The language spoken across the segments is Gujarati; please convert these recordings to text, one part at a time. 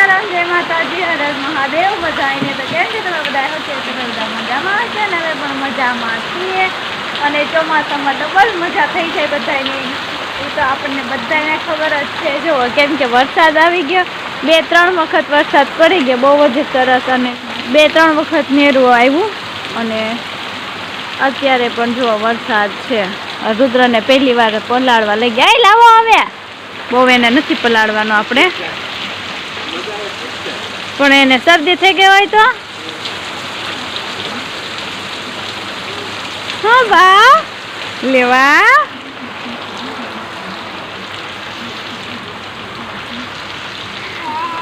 સીતારામ, જય માતાજી, હર હર મહાદેવ બધાને. તો કેમ છે તમે બધા? તમે બધા મજામાં હશે ને? હવે પણ મજામાં છીએ. અને ચોમાસામાં ડબલ મજા થઈ જાય બધાની, એ તો આપણને બધાને ખબર જ છે. જો કેમ કે વરસાદ આવી ગયો, 2-3 વખત વરસાદ પડી ગયો, બહુ જ સરસ. અને 2-3 વખત નેરું આવ્યું. અને અત્યારે પણ જો વરસાદ છે. રુદ્રને પહેલી વાર પલાળવા લઈ ગયા. લાવો હવે, બહુ એને નથી પલાળવાનો આપણે, પણ એને શરદી થઈ ગઈ હોય તો હા બા લેવા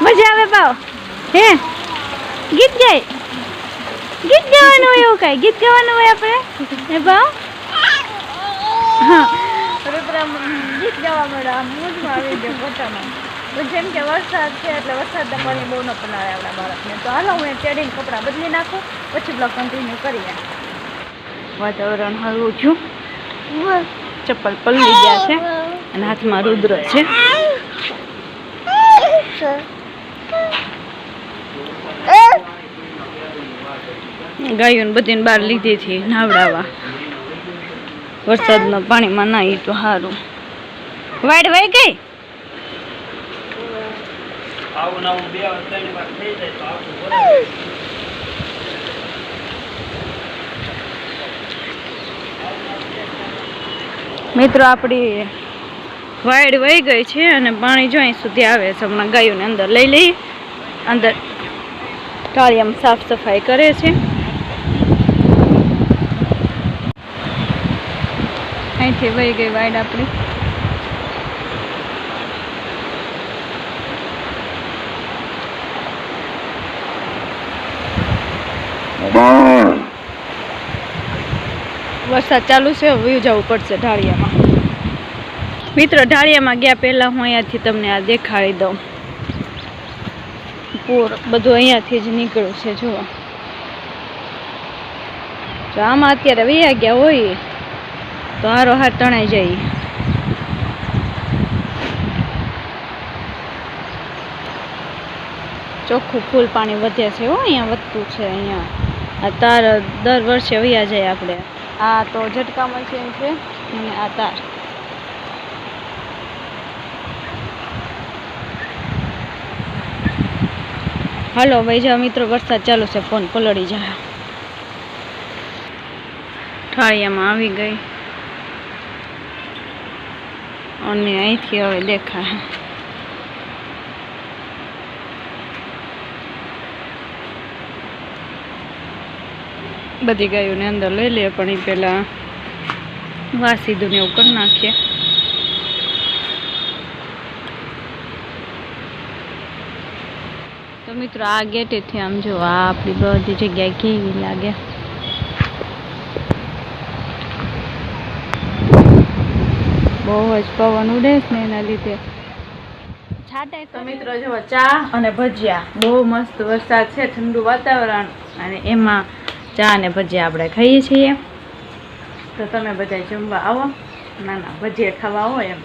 મજા આવે બાવ. હે ગીત ગાવાનું હોય, એવું કઈ ગીત ગાવાનું હોય આપણે હે બાવ? હા, રુદ્ર ગીત ગાવા મળે, મૂડમાં આવી ગયો પોતામાં. જેમ કે વરસાદ છે એટલે વરસાદના પાણી બહુ ન પલાળે આપણા બાળકને. તો હાલો હું ચડીને કપડાં બદલી નાખું, પછી બ્લોગ કન્ટિન્યુ કરીએ. વાતાવરણ હળવું છું, ચપ્પલ પલળી ગયા છે અને હાથમાં રુદ્ર છે. ગાયોને બધીને બહાર લીધી હતી નાવડાવા, વરસાદના પાણીમાં નાહી તો સારું. વાડ વહી ગઈ. મિત્રો આપણી વાડ વહી ગઈ છે અને પાણી જો અહીં સુધી આવે છે. હમણાં ગાયોને અંદર લઈ લઈ, અંદર ટાળિયામાં સાફ સફાઈ કરે છે. અહીંથી વહી ગઈ વાડ આપણી. વરસાદ ચાલુ છે, વયું જવું પડશે ઢાળિયામાં. મિત્રો ઢાળિયામાં ગયા પહેલા હું અહીંયાથી તમને આ દેખાડી દઉં. પૂર બધું અહીંયાથી જ નીકળ્યું છે. જુઓ, જો આમાં અત્યારે વયા ગયા હોય તો હારો હાથ તણાઈ જાય. ચોખ્ખું ફૂલ પાણી વધે છે હો, અહીંયા વધતું છે. અહીંયા આ તાર દર વર્ષે વયા જાય આપણે. આ તો ઝટકા મશીન છે અને આ તાર. હાલો ભાઈ જા મિત્રો, વરસાદ ચાલુ છે, ફોન પલળી જાય. ઠાળિયામાં આવી ગઈ અને અહીંથી હવે દેખાય. બધી ગાયોને અંદર લઈ લે, પણ એ પેલા વાસી દુને એવું કરી નાખીએ. તો મિત્રો આ ગેટેથી આમ જો આ આપણી બધી જગ્યાએ કેવી લાગે. બહુ જ પવન ઉડે છે ને એના લીધે છાંટે. તો મિત્રો જો ચા અને ભજીયા, બહુ મસ્ત વરસાદ છે, ઠંડુ વાતાવરણ, અને એમાં ચા અને ભજીયા આપણે ખાઈએ છીએ. તો તમે બધા જમવા આવો, નાના ભજીયા ખાવા આવો એમ.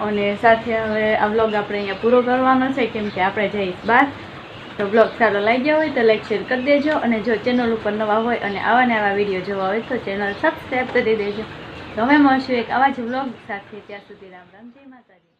અને સાથે હવે આ વ્લોગ આપણે અહીંયા પૂરો કરવાનો છે, કેમ કે આપણે જઈશ બહાર. તો બ્લોગ સારો લાગ્યો હોય તો લાઈક શેર કરી દેજો, અને જો ચેનલ ઉપર નવા હોય અને આવા નવા વિડીયો જોવા હોય તો ચેનલ સબસ્ક્રાઈબ કરી દેજો. તો અમે મળશું એક આવા જ વ્લોગ સાથે. ત્યાં સુધી રામ રામ, જય માતાજી.